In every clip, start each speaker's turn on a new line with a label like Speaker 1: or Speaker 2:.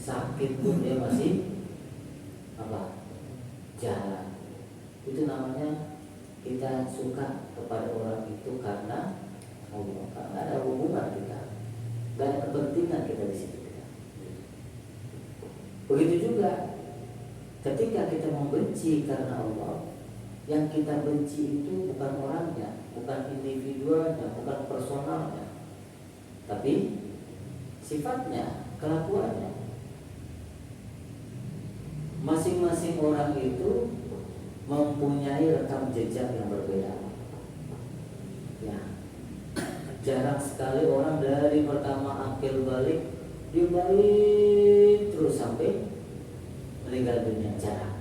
Speaker 1: sakit pun dia masih jalan. Itu namanya kita suka kepada orang itu karena Allah, karena ada hubungan kita, gak ada kepentingan kita di situ. Begitu juga ketika kita membenci karena Allah, yang kita benci itu bukan orangnya, bukan individualnya, bukan personalnya, tapi sifatnya, kelakuannya. Masing-masing orang itu mempunyai rekam jejak yang berbeda. Ya, jarang sekali orang dari pertama akil balik dia balik terus sampai meninggal dunia. Jarang.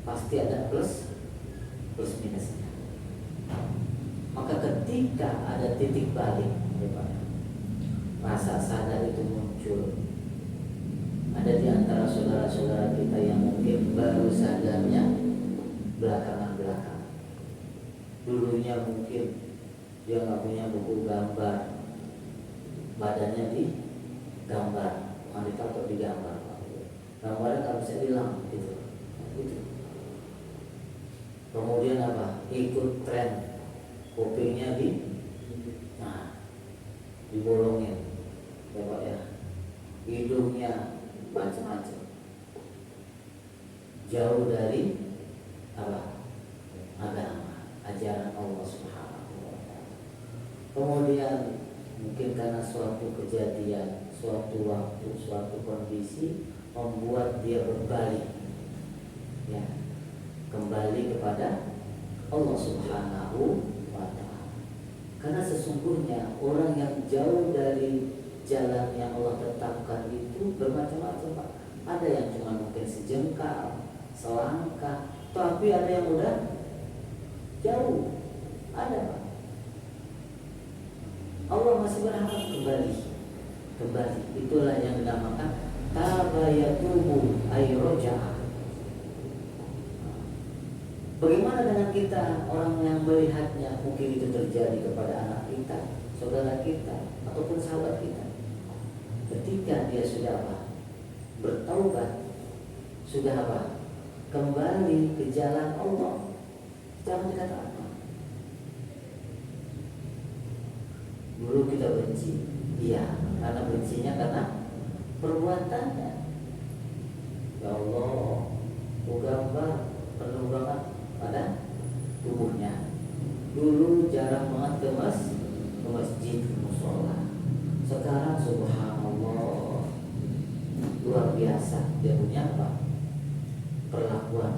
Speaker 1: Pasti ada plus minusnya. Maka ketika ada titik balik, rasa sadar itu muncul. Ada di antara saudara-saudara kita yang mungkin baru sadarnya belakangan. Dulunya mungkin dia nggak punya buku gambar, badannya digambar, wanita atau digambar, gambarnya nggak bisa hilang gitu. Kemudian ikut tren, kupingnya dibolongin, ya Pak ya, hidungnya macam-macam, jauh dari agama, ajaran Allah Subhanahu wa Ta'ala. Kemudian mungkin karena suatu kejadian, suatu waktu, suatu kondisi membuat dia berbalik, ya, kembali kepada Allah Subhanahu wa Ta'ala. Karena sesungguhnya orang yang jauh dari jalan yang Allah tetapkan itu bermacam-macam, Pak. Ada yang cuma mungkin sejengkal, selangkah, tapi ada yang udah jauh. Ada, Pak. Allah masih berharap kembali. Itulah yang dinamakan tabayatubu ay roja'a. Bagaimana dengan kita, orang yang melihatnya, mungkin itu terjadi kepada anak kita, saudara kita, ataupun sahabat kita. Ketika dia sudah bertaubat, sudah kembali ke jalan Allah, jangan dikata apa. Dulu kita benci, iya, karena bencinya karena perbuatannya. Ya Allah, gambar penuh banget pada tubuhnya. Dulu jarang banget ke masjid, musola. Sekarang subhanallah, luar biasa dia punya perlakuan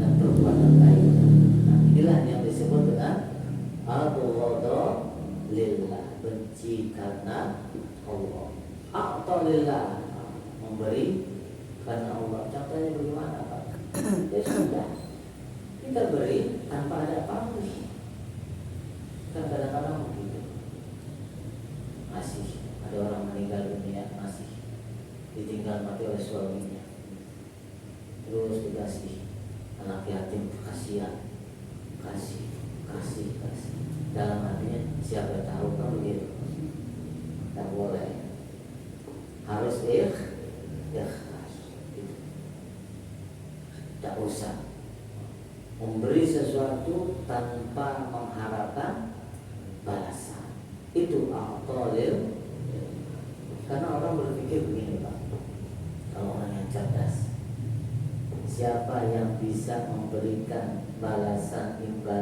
Speaker 1: dan perbuatan baik. Nah, inilah yang disebut dengan al-ghadha lillah, benci karena Allah. A'ta lillah, memberi karena Allah. Contohnya bagaimana, Pak? Ya sudah, kita beri tanpa ada pamrih. Kan kadang-kadang begitu. Masih ada orang meninggal dunia, masih ditinggal mati oleh suaminya, terus dikasih anak yatim, kasihan, kasih. Dalam hatinya siapa tahu kan begitu. Tak boleh, harus ikhlas. Tak usah memberi sesuatu tanpa mengharapkan balasan. Itu aqtalil. Karena orang berpikir begini, Pak, kalau orang yang cerdas, siapa yang bisa memberikan balasan imbal